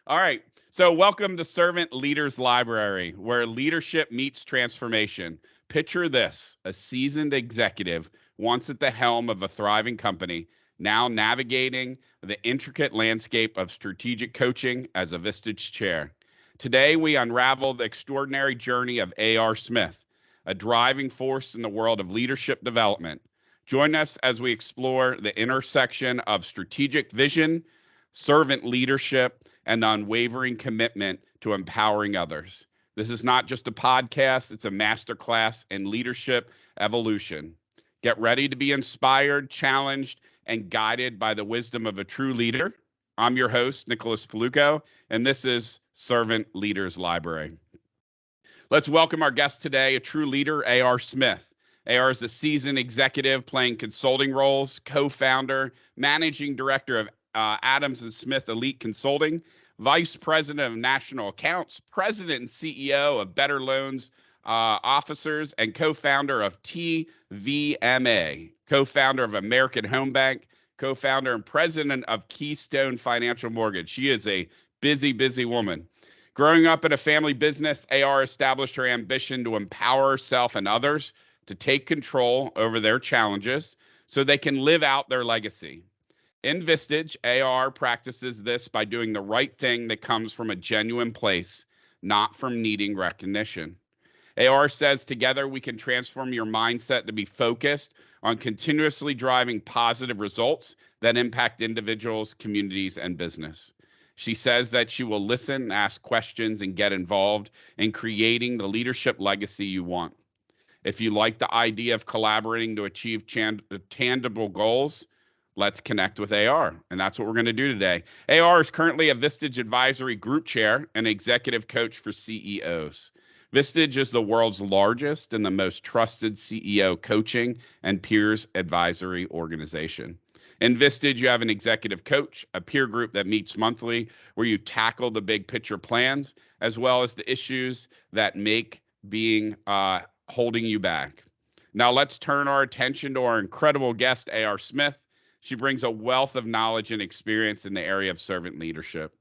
All right. So, welcome to Servant Leaders Library, where leadership meets transformation. Picture this: a seasoned executive, once at the helm of a thriving company, now navigating the intricate landscape of strategic coaching as a Vistage Chair. Today, we unravel the extraordinary journey of A.R. Smith, a driving force in the world of leadership development. Join us as we explore the intersection of strategic vision, servant leadership, and unwavering commitment to empowering others. This is not just a podcast, it's a masterclass in leadership evolution. Get ready to be inspired, challenged, and guided by the wisdom of a true leader. I'm your host, Nicholas Paluco, and this is Servant Leaders Library. Let's welcome our guest today, a true leader, A.R. Smith. A.R. is a seasoned executive playing consulting roles, co-founder, managing director of Adams and Smith Elite Consulting, vice president of national accounts, president and CEO of Better Loans Officers, and co-founder of TVMA, co-founder of American Home Bank, co-founder and president of Keystone Financial Mortgage. She is a busy, busy woman. Growing up in a family business, AR established her ambition to empower herself and others to take control over their challenges so they can live out their legacy. In Vistage, AR practices this by doing the right thing that comes from a genuine place, not from needing recognition. AR says together we can transform your mindset to be focused on continuously driving positive results that impact individuals, communities, and business. She says that she will listen, ask questions, and get involved in creating the leadership legacy you want. If you like the idea of collaborating to achieve tangible goals, let's connect with AR. And that's what we're going to do today. AR is currently a Vistage Advisory Group Chair and Executive Coach for CEOs. Vistage is the world's largest and the most trusted CEO coaching and peers advisory organization. In Vistage, you have an executive coach, a peer group that meets monthly, where you tackle the big picture plans, as well as the issues that make being holding you back. Now let's turn our attention to our incredible guest, A.R. Smith. She brings a wealth of knowledge and experience in the area of servant leadership.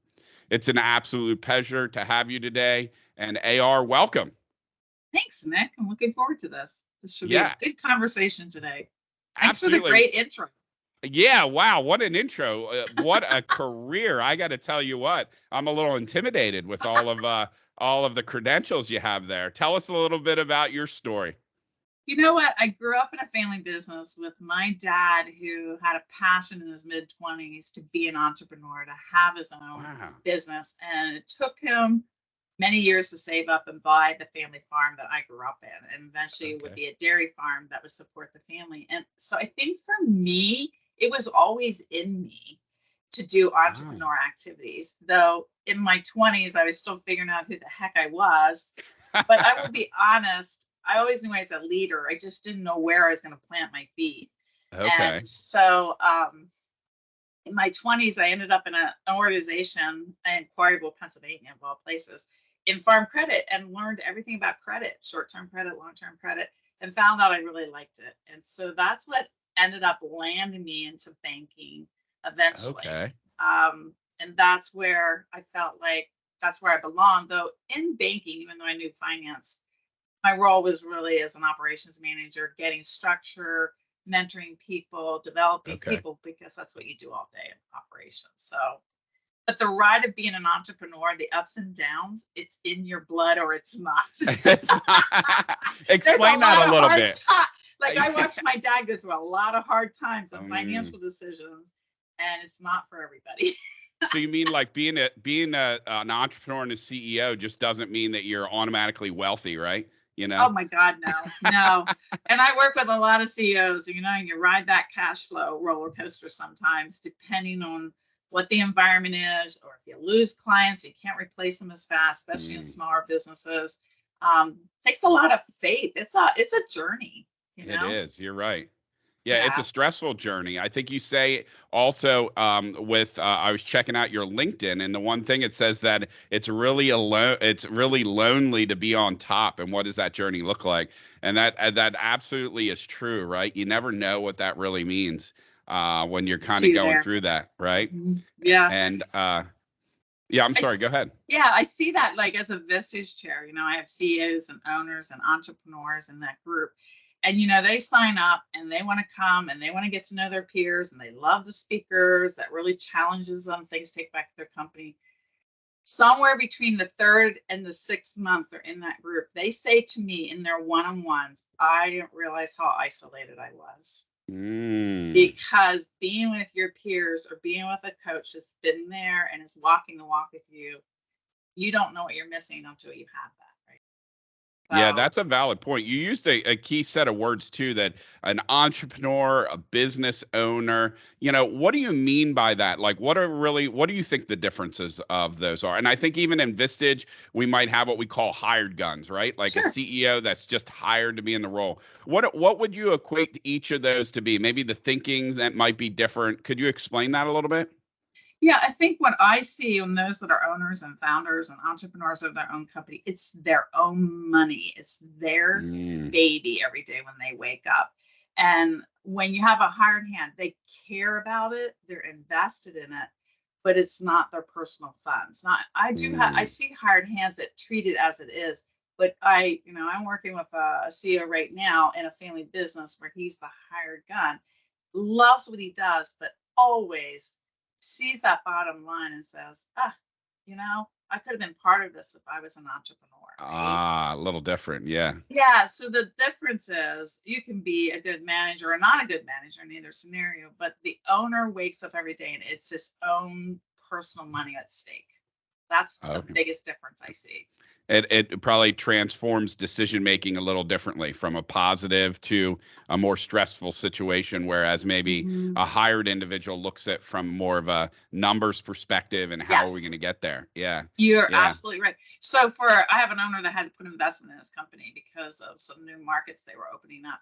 It's an absolute pleasure to have you today. And A.R., welcome. Thanks, Nick. I'm looking forward to this. This should be a good conversation today. Thanks Absolutely. for the great intro. Yeah, wow, what an intro. What a career. I got to tell you what, I'm a little intimidated with all of the credentials you have there. Tell us a little bit about your story. You know what? I grew up in a family business with my dad, who had a passion in his mid-20s to be an entrepreneur, to have his own business. And it took him many years to save up and buy the family farm that I grew up in. And eventually it would be a dairy farm that would support the family. And so I think for me, it was always in me to do entrepreneur activities. Though in my 20s, I was still figuring out who the heck I was. But I will be honest, I always knew I was a leader. I just didn't know where I was going to plant my feet. Okay. And so in my 20s, I ended up in an organization in Quarryville, Pennsylvania, of all places, in farm credit, and learned everything about credit, short-term credit, long-term credit, and found out I really liked it. And so that's what ended up landing me into banking eventually. Okay. And that's where I felt like that's where I belonged. Though in banking, even though I knew finance, my role was really as an operations manager, getting structure, mentoring people, developing people, because that's what you do all day in operations. So, but the ride of being an entrepreneur, the ups and downs, it's in your blood or it's not. Explain that a little bit. Like I watched my dad go through a lot of hard times on financial decisions, and it's not for everybody. So you mean like being an entrepreneur and a CEO just doesn't mean that you're automatically wealthy, right? You know? Oh my God, no. And I work with a lot of CEOs, you you ride that cash flow roller coaster sometimes, depending on what the environment is, or if you lose clients, you can't replace them as fast, especially in smaller businesses. Takes a lot of faith. It's a journey. It is. You're right. Yeah, it's a stressful journey. I think you say also I was checking out your LinkedIn, and the one thing it says that it's really lonely to be on top. And what does that journey look like? And that absolutely is true, right? You never know what that really means when you're kind of going through that, right? Mm-hmm. Yeah. And Yeah, I'm sorry. Go ahead. Yeah, I see that like as a Vistage Chair. I have CEOs and owners and entrepreneurs in that group. And they sign up and they want to come and they want to get to know their peers and they love the speakers that really challenges them, things take back to their company. Somewhere between the third and the 6th month they're in that group, they say to me in their one-on-ones, I didn't realize how isolated I was. Because being with your peers or being with a coach that's been there and is walking the walk with you, you don't know what you're missing until you have that, right? Yeah, that's a valid point. You used a key set of words too, that an entrepreneur, a business owner, what do you mean by that? Like, what do you think the differences of those are? And I think even in Vistage, we might have what we call hired guns, right? Like Sure. a CEO that's just hired to be in the role. What would you equate each of those to be? Maybe the thinking that might be different. Could you explain that a little bit? Yeah, I think what I see in those that are owners and founders and entrepreneurs of their own company, it's their own money. It's their baby every day when they wake up. And when you have a hired hand, they care about it, they're invested in it, but it's not their personal funds. Now, I see hired hands that treat it as it is, but I'm working with a CEO right now in a family business where he's the hired gun, loves what he does, but always sees that bottom line and says, I could have been part of this if I was an entrepreneur. Right? A little different. Yeah. Yeah. So the difference is you can be a good manager or not a good manager in either scenario, but the owner wakes up every day and it's his own personal money at stake. That's the biggest difference I see. It probably transforms decision making a little differently from a positive to a more stressful situation, whereas maybe a hired individual looks at from more of a numbers perspective and how are we going to get there? Yeah. You're absolutely right. So I have an owner that had to put investment in his company because of some new markets they were opening up.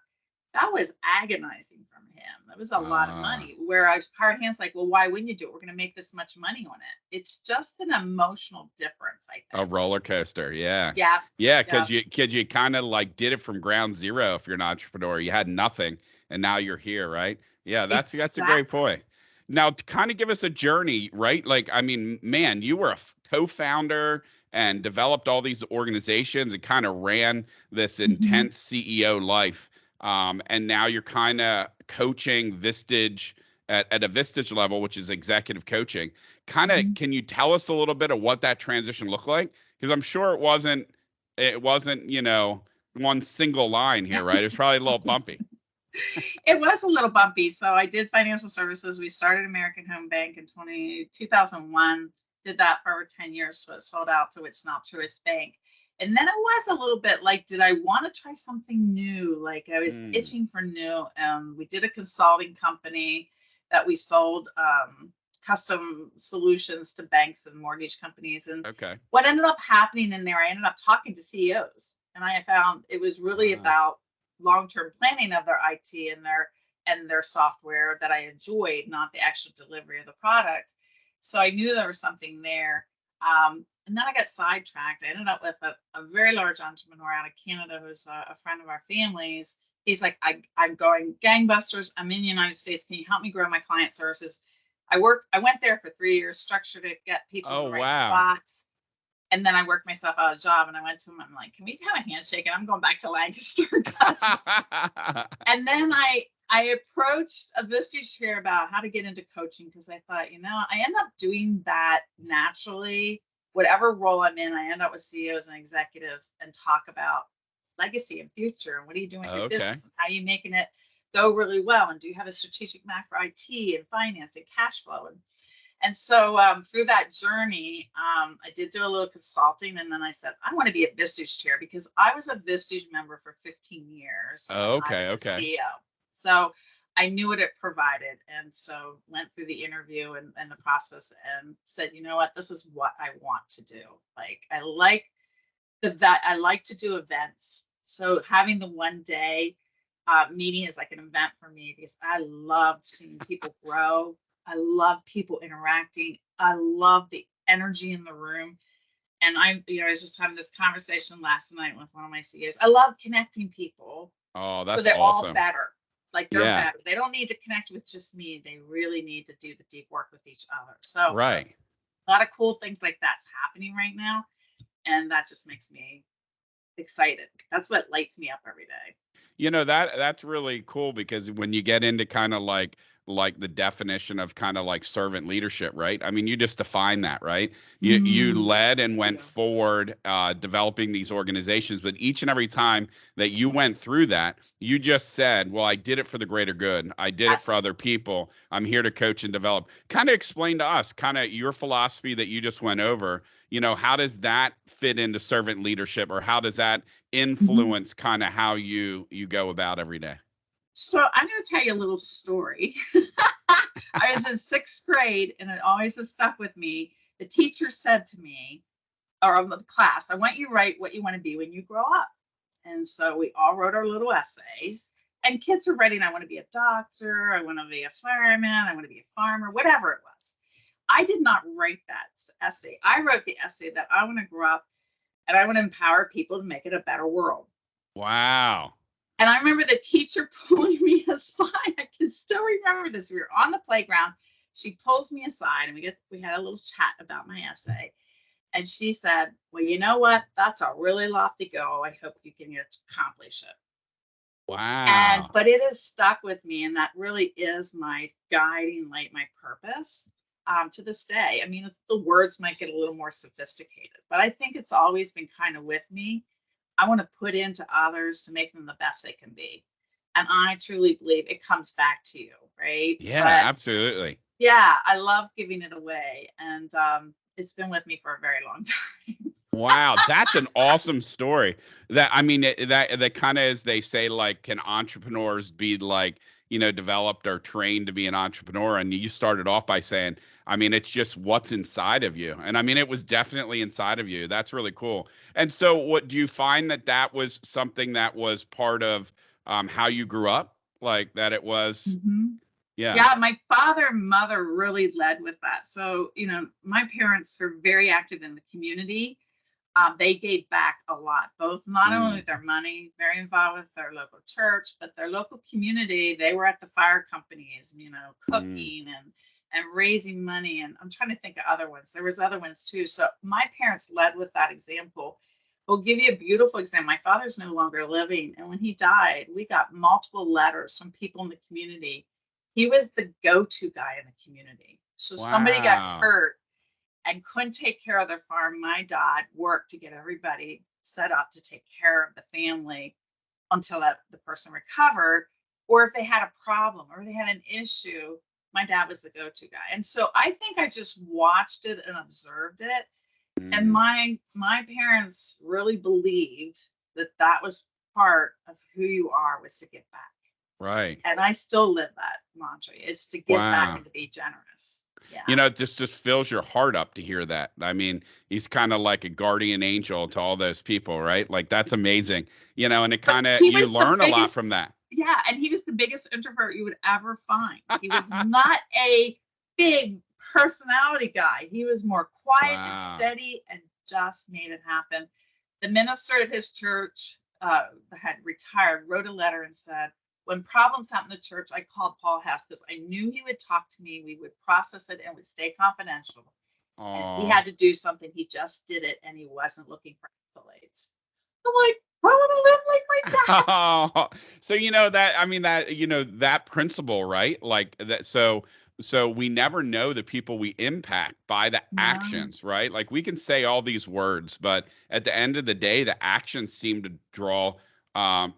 That was agonizing from him. That was a lot of money. Whereas hired hands like, well, why wouldn't you do it? We're going to make this much money on it. It's just an emotional difference, I think. A roller coaster. Yeah. Yeah. Yeah. Cause you kind of like did it from ground zero. If you're an entrepreneur, you had nothing and now you're here. Right. Yeah. That's a great point. Now to kind of give us a journey, right? Like, I mean, man, you were a co-founder and developed all these organizations and kind of ran this intense CEO life. And now you're kind of coaching Vistage at a Vistage level, which is executive coaching. Kind of, can you tell us a little bit of what that transition looked like? Because I'm sure it wasn't, one single line here, right? It was probably a little bumpy. It was a little bumpy. So I did financial services. We started American Home Bank in 2001, did that for over 10 years. So it sold out to its now Truist Bank. And then it was a little bit like, did I want to try something new? Like I was itching for new. We did a consulting company that we sold custom solutions to banks and mortgage companies. And what ended up happening in there, I ended up talking to CEOs. And I found it was really about long-term planning of their IT and their software that I enjoyed, not the actual delivery of the product. So I knew there was something there. And then I got sidetracked. I ended up with a very large entrepreneur out of Canada who's a friend of our family's. He's like, I'm going gangbusters. I'm in the United States. Can you help me grow my client services? I went there for 3 years, structured it, get people in the right spots. And then I worked myself out of a job and I went to him. I'm like, can we have a handshake? And I'm going back to Lancaster. And then I approached a Vistage Chair about how to get into coaching because I thought, I end up doing that naturally. Whatever role I'm in, I end up with CEOs and executives and talk about legacy and future. And what are you doing with your business? And how are you making it go really well? And do you have a strategic map for IT and finance and cash flow? And so through that journey, I did do a little consulting. And then I said, I want to be a Vistage Chair because I was a Vistage member for 15 years. I was a CEO. So I knew what it provided. And so went through the interview and the process and said, you know what, this is what I want to do. Like, I like to do events. So having the one day meeting is like an event for me because I love seeing people grow. I love people interacting. I love the energy in the room. And I was just having this conversation last night with one of my CEOs. I love connecting people. Oh, that's so they're awesome. all better. Like they're better. They don't need to connect with just me. They really need to do the deep work with each other. So a lot of cool things like that's happening right now. And that just makes me excited. That's what lights me up every day. That's really cool, because when you get into kind of like the definition of kind of like servant leadership, right? I mean, you just define that, right? You led and went forward, developing these organizations, but each and every time that you went through that, you just said, well, I did it for the greater good. I did it for other people. I'm here to coach and develop. Kind of explain to us kind of your philosophy that you just went over. How does that fit into servant leadership, or how does that influence kind of how you go about every day? So I'm going to tell you a little story. I was in 6th grade, and it always has stuck with me. The teacher said to me, or the class, I want you to write what you want to be when you grow up. And so we all wrote our little essays, and kids are writing, I want to be a doctor, I want to be a fireman, I want to be a farmer, whatever it was. I did not write that essay. I wrote the essay that I want to grow up and I want to empower people to make it a better world. Wow. And I remember the teacher pulling me aside. I can still remember this. We were on the playground. She pulls me aside, and we had a little chat about my essay. And she said, well, you know what? That's a really lofty goal. I hope you can accomplish it. Wow. But it has stuck with me, and that really is my guiding light, my purpose to this day. I mean, the words might get a little more sophisticated, but I think it's always been kind of with me. I want to put into others to make them the best they can be. And I truly believe it comes back to you, right? Yeah, absolutely. Yeah, I love giving it away. And it's been with me for a very long time. Wow, that's an awesome story. That, I mean, that kind of, as they say, like, can entrepreneurs be like, developed or trained to be an entrepreneur? And you started off by saying, I mean, it's just what's inside of you. And I mean, it was definitely inside of you. That's really cool. And so what do you find that was something that was part of how you grew up? Like that it was, Yeah, my father and mother really led with that. So, my parents were very active in the community. They gave back a lot, both not only with their money, very involved with their local church, but their local community. They were at the fire companies, cooking and raising money. And I'm trying to think of other ones. There was other ones too. So my parents led with that example. I'll give you a beautiful example. My father's no longer living. And when he died, we got multiple letters from people in the community. He was the go-to guy in the community. So somebody got hurt and couldn't take care of their farm. My dad worked to get everybody set up to take care of the family until the person recovered. Or if they had a problem or they had an issue, my dad was the go-to guy. And so I think I just watched it and observed it. And my parents really believed that was part of who you are, was to give back. Right. And I still live that mantra. It's to give back and to be generous. Yeah. It just fills your heart up to hear that. I mean, he's kind of like a guardian angel to all those people, right? Like, that's amazing. And it kind of, you learn a lot from that. Yeah. And he was the biggest introvert you would ever find. He was not a big personality guy. He was more quiet and steady and just made it happen. The minister at his church had retired, wrote a letter and said, when problems happened in the church, I called Paul Hess because I knew he would talk to me. We would process it and would stay confidential. And if he had to do something, he just did it, and he wasn't looking for accolades. I'm like, I want to live like my dad. So that principle, right? Like that. So we never know the people we impact by the actions, right? Like, we can say all these words, but at the end of the day, the actions seem to draw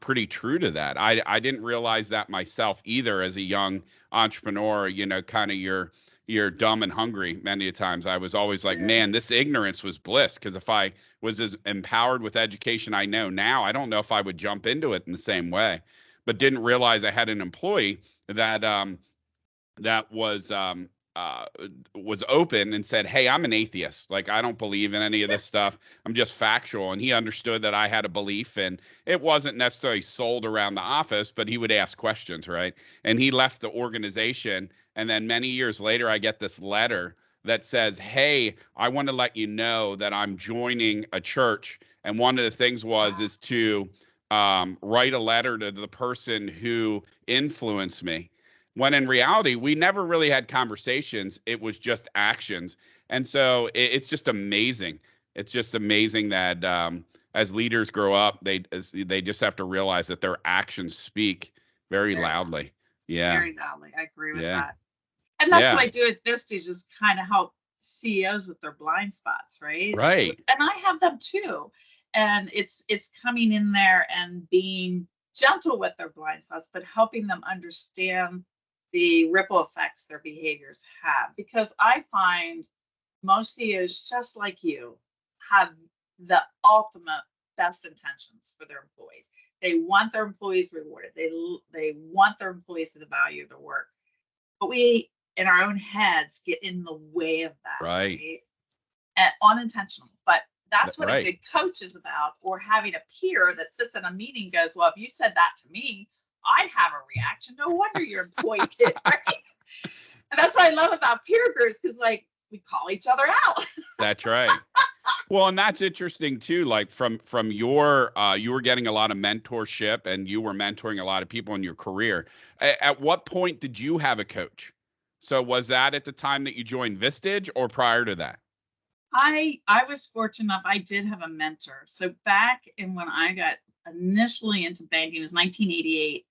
pretty true to that. I didn't realize that myself either as a young entrepreneur. Kind of you're dumb and hungry many times. I was always like, man, this ignorance was bliss, because if I was as empowered with education I know now, I don't know if I would jump into it in the same way. But didn't realize I had an employee that was open and said, hey, I'm an atheist. Like, I don't believe in any of this stuff. I'm just factual. And he understood that I had a belief, and it wasn't necessarily sold around the office, but he would ask questions, right? And he left the organization. And then many years later, I get this letter that says, hey, I want to let you know that I'm joining a church. And one of the things is to write a letter to the person who influenced me. When in reality, we never really had conversations. It was just actions. And so it's just amazing. It's just amazing that as leaders grow up, they just have to realize that their actions speak very loudly. Yeah. Very loudly. I agree with Yeah. that. And that's what Yeah. I do at Vistage, is kind of help CEOs with their blind spots, right? Right. And I have them too. And it's coming in there and being gentle with their blind spots, but helping them understand the ripple effects their behaviors have. Because I find most CEOs, just like you, have the ultimate best intentions for their employees. They want their employees rewarded. They want their employees to value their work. But we, in our own heads, get in the way of that, Right. right? And unintentional. But that's what a Right. good coach is about, or having a peer that sits in a meeting and goes, well, if you said that to me, I'd have a reaction. No wonder your employee did, right? And that's what I love about peer groups, because like we call each other out. That's right. Well, and that's interesting too. Like from your, you were getting a lot of mentorship, and you were mentoring a lot of people in your career. At what point did you have a coach? So was that at the time that you joined Vistage, or prior to that? I was fortunate enough. I did have a mentor. So back in when I got initially into banking, it was 1988.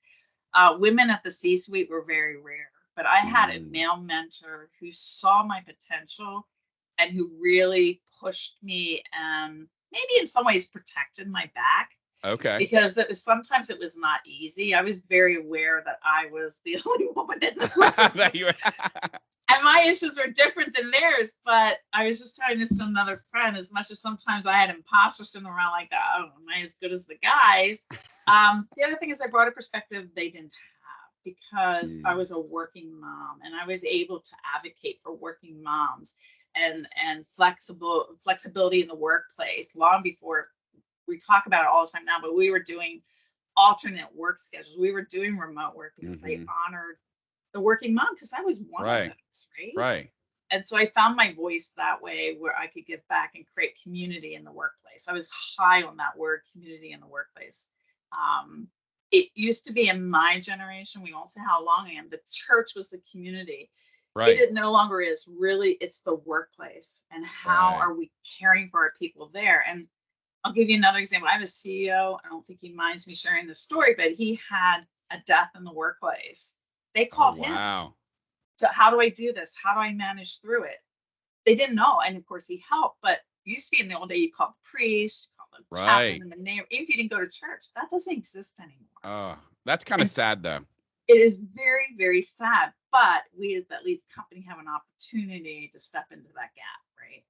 Women at the C-suite were very rare, but I had a male mentor who saw my potential and who really pushed me, and maybe in some ways protected my back. Okay. Because sometimes it was not easy. I was very aware that I was the only woman in the room. And my issues were different than theirs. But I was just telling this to another friend, as much as sometimes I had imposter syndrome around, like, oh, am I as good as the guys? The other thing is I brought a perspective they didn't have, because I was a working mom, and I was able to advocate for working moms and flexibility in the workplace long before. We talk about it all the time now, but we were doing alternate work schedules. We were doing remote work because they honored the working mom, because I was one of those, right? Right. And so I found my voice that way, where I could give back and create community in the workplace. I was high on that word, community in the workplace. It used to be in my generation, we won't say how long I am, the church was the community. Right. It no longer is. Really, it's the workplace, and how are we caring for our people there? And I'll give you another example. I have a CEO. I don't think he minds me sharing the story, but he had a death in the workplace. They called him. So how do I do this? How do I manage through it? They didn't know. And of course he helped, but used to be in the old day, you called the priest, you called the chaplain in the name. Even if you didn't go to church, that doesn't exist anymore. Oh, that's kind of sad though. It is very, very sad. But we, as that leads company, have an opportunity to step into that gap, right?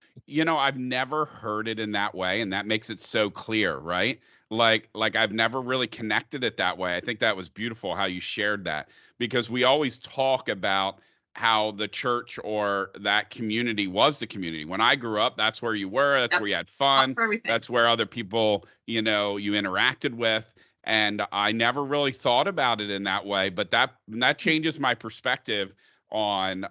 I've never heard it in that way, and that makes it so clear, right? Like I've never really connected it that way. I think that was beautiful how you shared that, because we always talk about how the church or that community was the community. When I grew up, that's where you were, that's where you had fun, that's where other people, you interacted with. And I never really thought about it in that way, but that changes my perspective on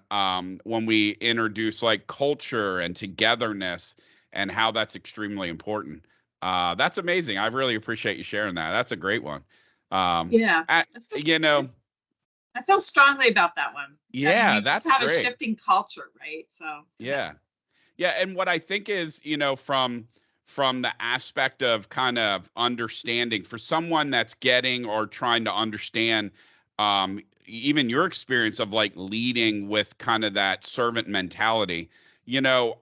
when we introduce like culture and togetherness, and how that's extremely important. That's amazing. I really appreciate you sharing that. That's a great one. I feel strongly about that one. Yeah, we just have a shifting culture, right? So yeah. And what I think is, from the aspect of kind of understanding, for someone that's getting or trying to understand even your experience of like leading with kind of that servant mentality,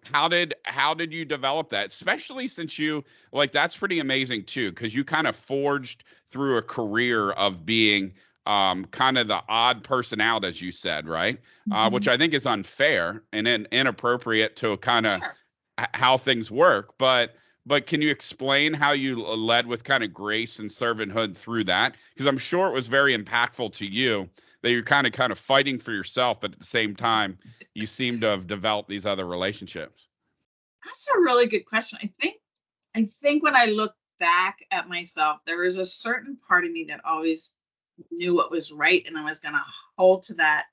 how did you develop that? Especially since you, like, that's pretty amazing too, because you kind of forged through a career of being kind of the odd person out, as you said, right? Which I think is unfair and inappropriate to kind of how things work. But can you explain how you led with kind of grace and servanthood through that? Because I'm sure it was very impactful to you that you're kind of fighting for yourself, but at the same time, you seem to have developed these other relationships. That's a really good question. I think when I look back at myself, there was a certain part of me that always knew what was right, and I was going to hold to that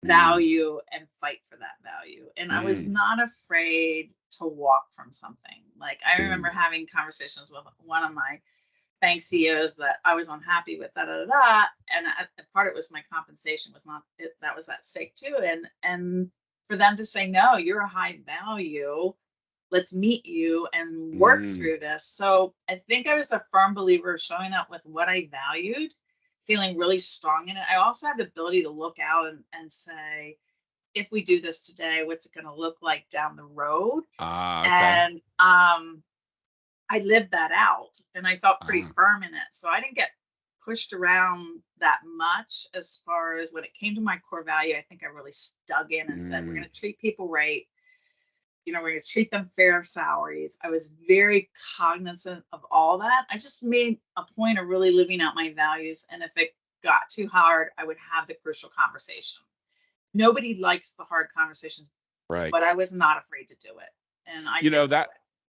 value and fight for that value. And I was not afraid to walk from something. Like, I remember having conversations with one of my bank CEOs that I was unhappy with, and part of it was my compensation was not it, that was at stake too. And for them to say, no, you're a high value. Let's meet you and work through this. So I think I was a firm believer of showing up with what I valued, feeling really strong in it. I also had the ability to look out and say, if we do this today, what's it going to look like down the road? Okay. And I lived that out, and I felt pretty firm in it. So I didn't get pushed around that much as far as when it came to my core value. I think I really dug in and said, we're going to treat people right. You know, we're going to treat them fair salaries. I was very cognizant of all that. I just made a point of really living out my values. And if it got too hard, I would have the crucial conversation. Nobody likes the hard conversations, right? But I was not afraid to do it. And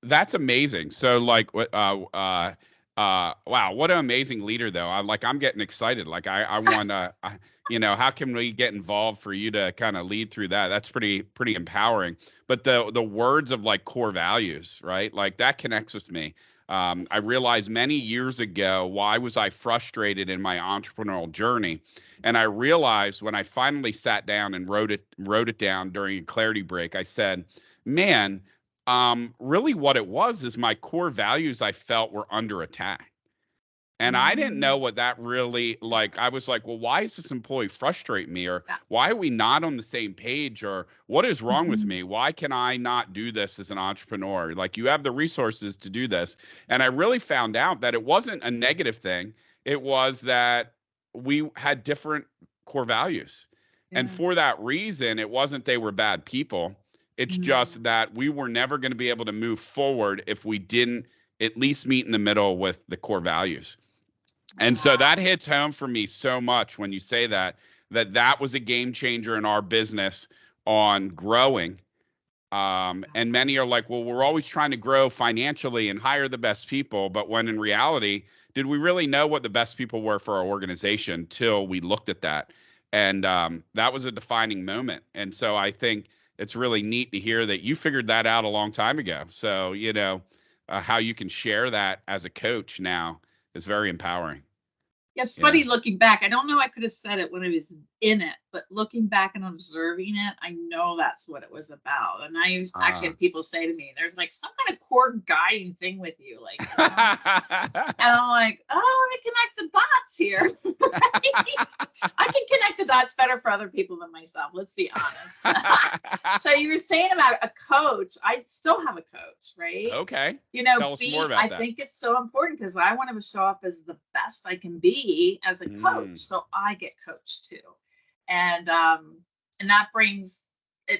that's amazing. So like, wow, what an amazing leader though. I'm getting excited. Like I want to, how can we get involved for you to kind of lead through that? That's pretty empowering. But the words of like core values, right? Like that connects with me. I realized many years ago, why was I frustrated in my entrepreneurial journey? And I realized when I finally sat down and wrote it down during a clarity break, I said, man, really what it was is my core values I felt were under attack. And I didn't know what that really, like, I was like, well, why is this employee frustrate me? Or why are we not on the same page? Or what is wrong with me? Why can I not do this as an entrepreneur? Like, you have the resources to do this. And I really found out that it wasn't a negative thing. It was that we had different core values. Yeah. And for that reason, it wasn't they were bad people. It's just that we were never going to be able to move forward if we didn't at least meet in the middle with the core values. And so that hits home for me so much when you say that was a game changer in our business on growing. And many are like, well, we're always trying to grow financially and hire the best people. But when in reality, did we really know what the best people were for our organization till we looked at that? And that was a defining moment. And so I think it's really neat to hear that you figured that out a long time ago. So, how you can share that as a coach now is very empowering. Yeah, it's funny looking back. I don't know I could have said it when I was in it, but looking back and observing it, I know that's what it was about. And I used actually have people say to me, there's like some kind of core guiding thing with you. Like, and I'm like, oh, let me connect the dots here. I can connect the dots better for other people than myself. Let's be honest. So you were saying about a coach. I still have a coach, right? Okay. Tell us more about that. I think it's so important because I want to show up as the best I can be as a coach. So I get coached too. And that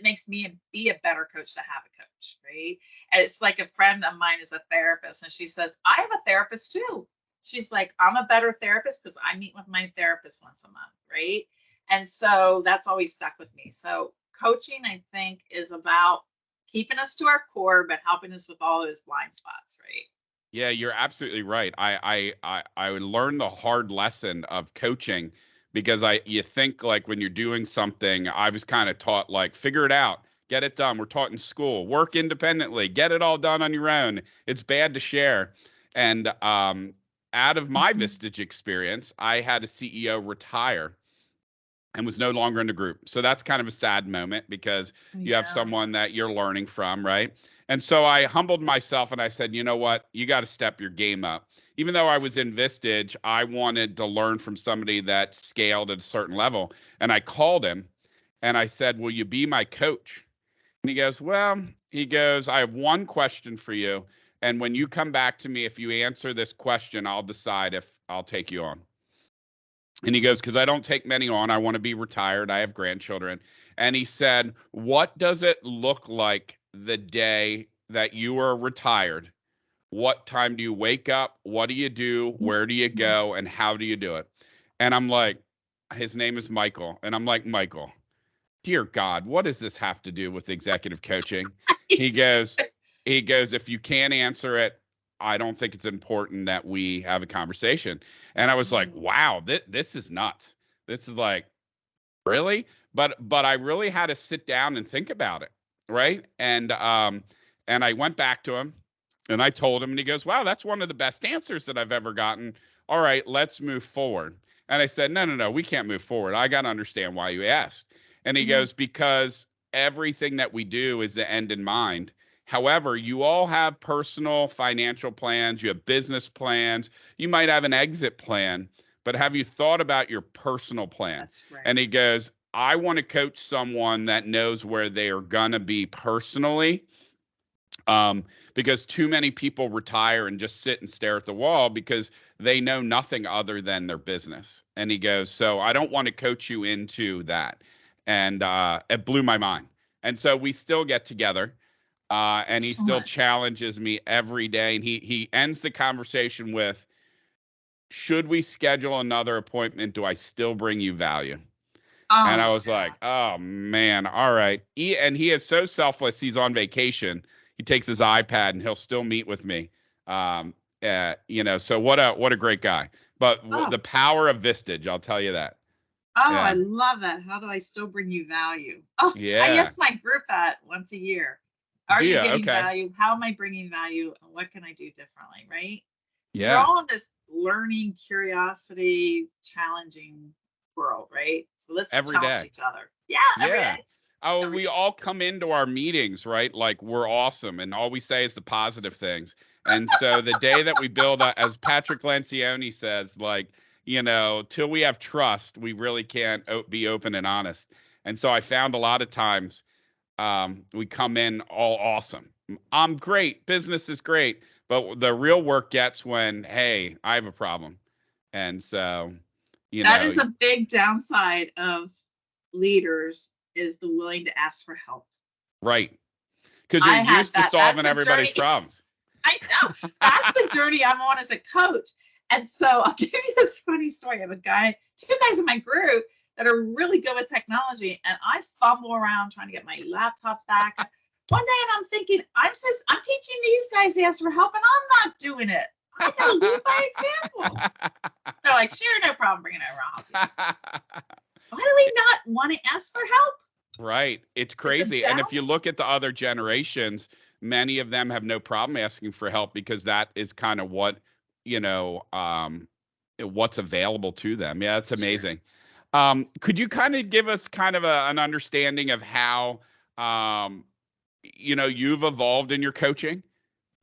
makes me be a better coach to have a coach, right? And it's like a friend of mine is a therapist, and she says, I have a therapist too. She's like, I'm a better therapist because I meet with my therapist once a month, right? And so that's always stuck with me. So coaching, I think, is about keeping us to our core, but helping us with all those blind spots, right? Yeah, you're absolutely right. I learned the hard lesson of coaching because you think like when you're doing something, I was kind of taught like, figure it out, get it done. We're taught in school, work independently, get it all done on your own. It's bad to share. And out of my Vistage experience, I had a CEO retire and was no longer in the group. So that's kind of a sad moment because you have someone that you're learning from, right? And so I humbled myself and I said, you know what? You got to step your game up. Even though I was in Vistage, I wanted to learn from somebody that scaled at a certain level. And I called him and I said, will you be my coach? And he goes, I have one question for you. And when you come back to me, if you answer this question, I'll decide if I'll take you on. And he goes, because I don't take many on. I want to be retired. I have grandchildren. And he said, what does it look like the day that you are retired? What time do you wake up? What do you do? Where do you go? And how do you do it? And I'm like, his name is Michael. And I'm like, Michael, dear God, what does this have to do with executive coaching? He goes, if you can't answer it, I don't think it's important that we have a conversation. And I was like, wow, this is nuts. This is like, really? But I really had to sit down and think about it. Right. And I went back to him and I told him, and he goes, wow, that's one of the best answers that I've ever gotten. All right, let's move forward. And I said, no, we can't move forward. I got to understand why you asked. And he goes, because everything that we do is the end in mind. However, you all have personal financial plans, you have business plans, you might have an exit plan, but have you thought about your personal plan? That's right. And he goes, I want to coach someone that knows where they are going to be personally, because too many people retire and just sit and stare at the wall because they know nothing other than their business. And he goes, so I don't want to coach you into that. And it blew my mind. And so we still get together, and he still challenges me every day. And he ends the conversation with, should we schedule another appointment? Do I still bring you value? And I was like, oh man, all right. He is so selfless. He's on vacation. He takes his iPad and he'll still meet with me. So what a great guy. But the power of Vistage, I'll tell you that. Oh, yeah. I love that. How do I still bring you value? Oh, yeah. I ask my group that once a year. Are you getting value? How am I bringing value? And what can I do differently? Right? Yeah. We're all in this learning, curiosity, challenging world, right? So let's challenge each other. Yeah. Every day. Oh, we all come into our meetings, right? Like we're awesome, and all we say is the positive things. And so the day that we build, as Patrick Lencioni says, like, till we have trust, we really can't be open and honest. And so I found a lot of times we come in all awesome. I'm great. Business is great. But the real work gets when, hey, I have a problem. And so, that is a big downside of leaders, is the willing to ask for help. Right. Because you're used to solving everybody's problems. I know. That's the journey I'm on as a coach. And so I'll give you this funny story of two guys in my group that are really good with technology. And I fumble around trying to get my laptop back. One day, and I'm thinking, I'm teaching these guys to ask for help, and I'm not doing it. I gotta lead by example. They're like, sure, no problem, bring it over. Why do we not want to ask for help? Right. It's crazy. And if you look at the other generations, many of them have no problem asking for help because that is kind of what, what's available to them. Yeah, that's amazing. Sure. Could you kind of give us kind of an understanding of how, you've evolved in your coaching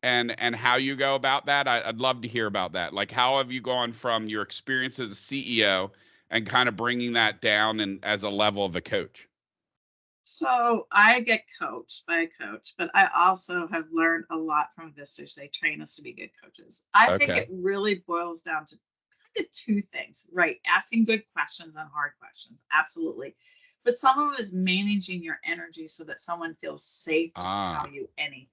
and how you go about that? I'd love to hear about that. Like, how have you gone from your experience as a CEO and kind of bringing that down and as a level of a coach? So I get coached by a coach, but I also have learned a lot from Vistage. They train us to be good coaches. I think it really boils down to kind of two things, right? Asking good questions and hard questions. Absolutely. But some of it is managing your energy so that someone feels safe to tell you anything.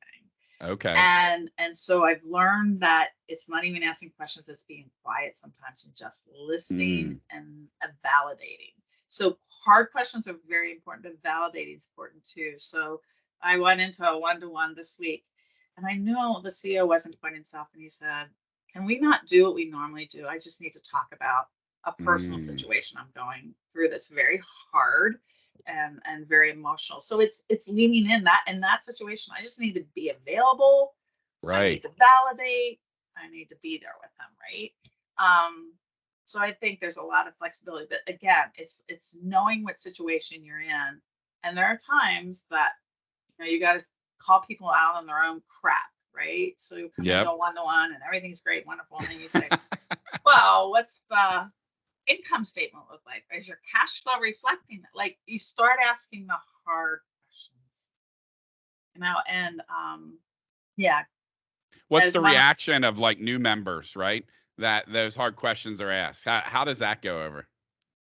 Okay. And so I've learned that it's not even asking questions, it's being quiet sometimes and just listening and validating. So hard questions are very important, but validating is important too. So I went into a one-to-one this week, and I knew the CEO wasn't quite himself, and he said, can we not do what we normally do? I just need to talk about a personal situation I'm going through that's very hard and very emotional. So it's leaning in that situation. I just need to be available. Right. I need to validate. I need to be there with him. Right. So I think there's a lot of flexibility, but again, it's knowing what situation you're in. And there are times that, you got to call people out on their own crap. Right. So you come into a one-to-one and everything's great, wonderful. And then you say, well, what's the income statement look like? Is your cash flow reflecting that? Like, you start asking the hard questions, and what's the reaction of like new members, right? That those hard questions are asked. How does that go over?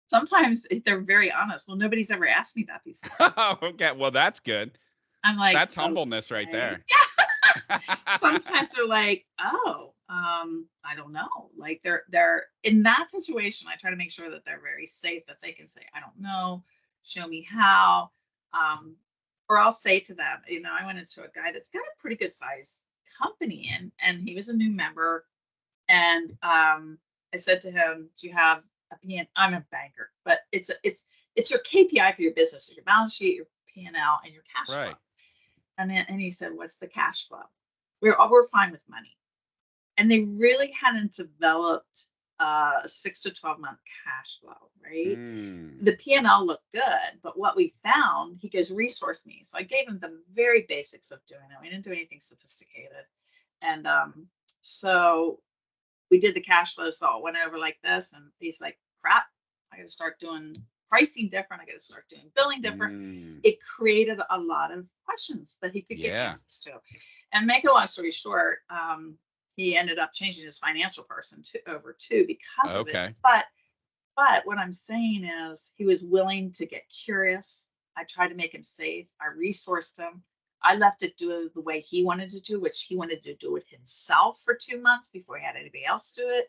Sometimes they're very honest. Well, nobody's ever asked me that before. Oh, okay. Well, that's good. I'm like, that's humbleness right there. Sometimes they're like, I don't know. Like they're in that situation. I try to make sure that they're very safe, that they can say, I don't know, show me how. Or I'll say to them, I went into a guy that's got a pretty good size company and he was a new member. And I said to him, do you have I'm a banker, but it's your KPI for your business, so your balance sheet, your P&L, and your cash flow. And he said, what's the cash flow? We're fine with money. And they really hadn't developed a 6 to 12 month cash flow, right? Mm. The P&L looked good, but what we found, he goes, resource me. So I gave him the very basics of doing it. We didn't do anything sophisticated. And so we did the cash flow. So it went over like this. And he's like, crap, I got to start doing pricing different. I got to start doing billing different. It created a lot of questions that he could get answers to. And make a long story short, he ended up changing his financial person over too because of it. But what I'm saying is he was willing to get curious. I tried to make him safe. I resourced him. I left it do the way he wanted to do, which he wanted to do it himself for 2 months before he had anybody else do it.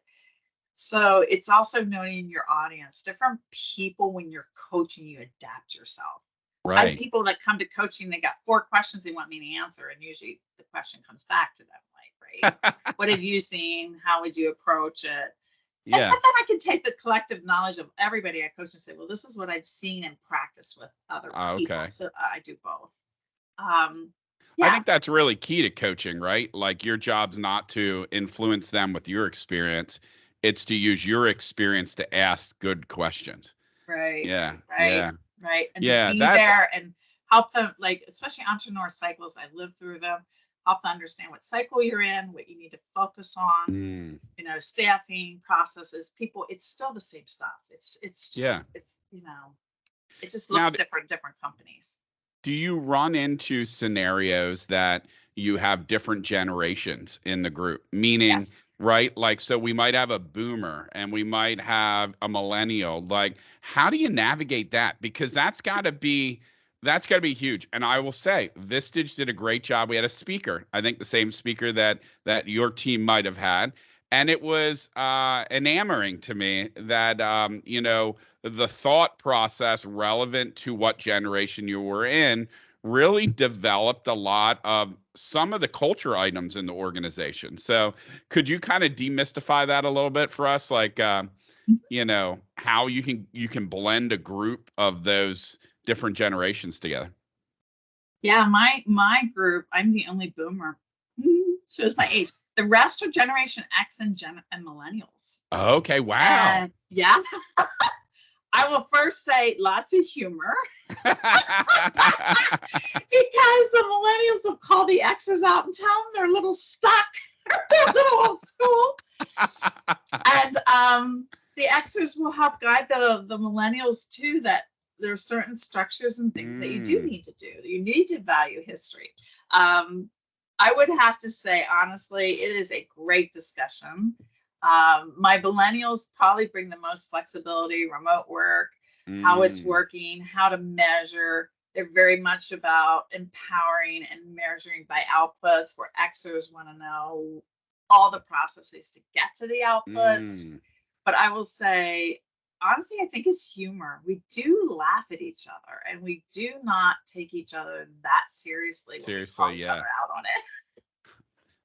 So it's also knowing your audience. Different people, when you're coaching, you adapt yourself. Right. I have people that come to coaching, they got 4 questions they want me to answer, and usually the question comes back to them, like, right? What have you seen? How would you approach it? Yeah. And then I can take the collective knowledge of everybody I coach and say, well, this is what I've seen and practiced with other people. Okay. So I do both. I think that's really key to coaching, right? Like your job's not to influence them with your experience. It's to use your experience to ask good questions. Right. Yeah. Right. Yeah. Right. And to be there and help them, like, especially entrepreneur cycles, I lived through them, help them understand what cycle you're in, what you need to focus on, you know, staffing, processes, people, it's still the same stuff. It's just, it's, you know, it just looks different companies. Do you run into scenarios that you have different generations in the group? Meaning, right? Like, so we might have a boomer and we might have a millennial. Like, how do you navigate that? Because that's got to be huge. And I will say, Vistage did a great job. We had a speaker, I think the same speaker that your team might have had. And it was enamoring to me that, you know, the thought process relevant to what generation you were in really developed a lot of some of the culture items in the organization. So could you kind of demystify that a little bit for us? Like, you know, how you can blend a group of those different generations together. Yeah, my group, I'm the only boomer. Shows my age. The rest are Generation X and millennials. Okay, wow. Yeah. I will first say lots of humor because the millennials will call the Xers out and tell them they're a little stuck, they're a little old school. And the Xers will help guide the millennials too, that there are certain structures and things that you do need to do. You need to value history. I would have to say, honestly, it is a great discussion. My millennials probably bring the most flexibility, remote work, how it's working, how to measure. They're very much about empowering and measuring by outputs, where Xers want to know all the processes to get to the outputs. But I will say, honestly, I think it's humor. We do laugh at each other, and we do not take each other that seriously when we call each other out on it.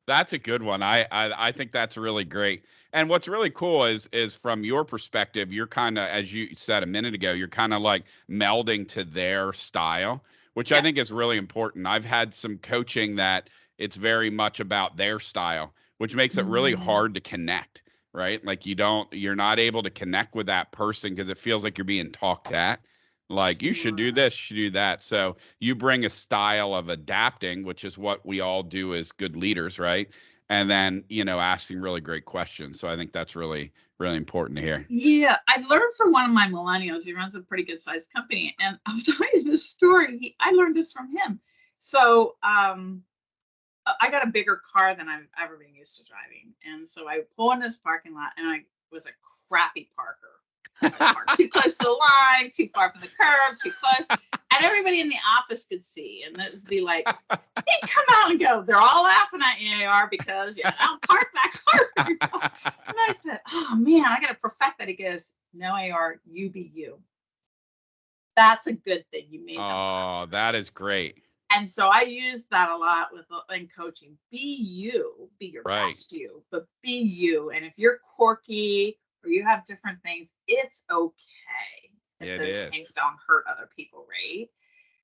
That's a good one. I think that's really great. And what's really cool is from your perspective, you're kind of, as you said a minute ago, you're kind of like melding to their style, which I think is really important. I've had some coaching that it's very much about their style, which makes it really hard to connect, right? Like you're not able to connect with that person because it feels like you're being talked at. Like you should do this, you should do that. So you bring a style of adapting, which is what we all do as good leaders, right? And then, you know, asking really great questions. So I think that's really, really important to hear. Yeah, I learned from one of my millennials. He runs a pretty good sized company. And I'll tell you this story. I learned this from him. So I got a bigger car than I've ever been used to driving. And so I pull in this parking lot, and I was a crappy parker. Parked too close to the line, too far from the curb, too close. And everybody in the office could see. And it'd be like, he'd come out and go, they're all laughing at you, AR, because you don't park that car for your car. And I said, oh man, I got to perfect that. He goes, no, AR, you be you. That's a good thing. You made that. Oh, that is great. And so I use that a lot in coaching. Be you, be your best you, but be you. And if you're quirky, or you have different things, it's okay if those things don't hurt other people, right?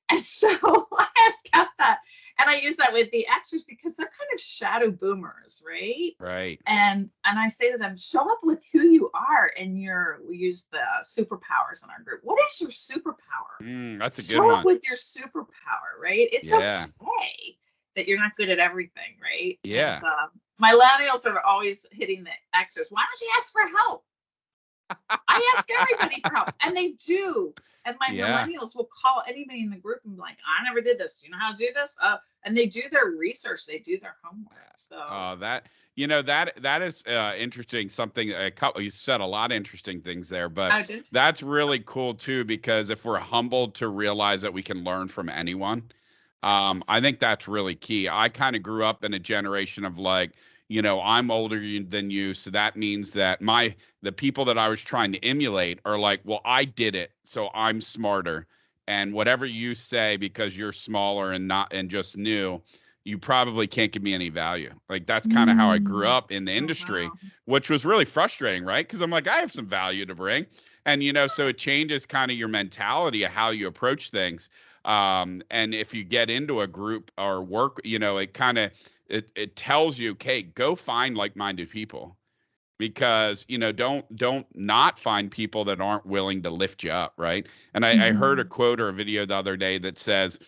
And so I have kept that. And I use that with the Xers because they're kind of shadow boomers, right? Right. And I say to them, show up with who you are. And we use the superpowers in our group. What is your superpower? That's a good show one. up with your superpower, right? It's okay that you're not good at everything, right? Yeah. And, millennials are always hitting the Xers. Why don't you ask for help? I ask everybody for help, and they do. And my millennials will call anybody in the group and be like, I never did this. Do you know how to do this? And they do their research. They do their homework. So that is interesting. Something you said a lot of interesting things there, but that's really cool too, because if we're humbled to realize that we can learn from anyone, I think that's really key. I kind of grew up in a generation of like, I'm older than you. So that means that the people that I was trying to emulate are like, well, I did it, so I'm smarter. And whatever you say, because you're smaller and just new, you probably can't give me any value. Like, that's kind of how I grew up in the industry, which was really frustrating, right? Because I'm like, I have some value to bring. And, so it changes kind of your mentality of how you approach things. And if you get into a group or work, it kind of, it tells you, okay, go find like-minded people, because, don't not find people that aren't willing to lift you up. Right. And I heard a quote or a video the other day that says,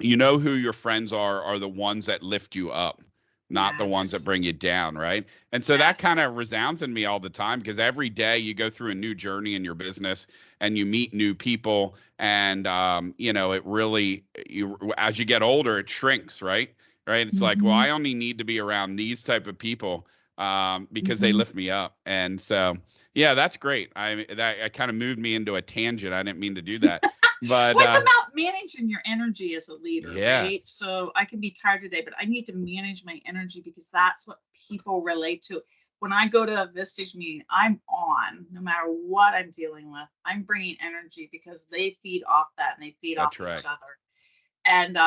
who your friends are the ones that lift you up, not the ones that bring you down. Right. And so that kind of resounds in me all the time, because every day you go through a new journey in your business and you meet new people, and, it really, as you get older, it shrinks. Right. It's like, well, I only need to be around these type of people, because they lift me up. And so, yeah, that's great. That kind of moved me into a tangent. I didn't mean to do that. But it's about managing your energy as a leader, right? So I can be tired today, but I need to manage my energy, because that's what people relate to. When I go to a Vistage meeting, I'm on, no matter what I'm dealing with. I'm bringing energy, because they feed off that, and they feed off each other. And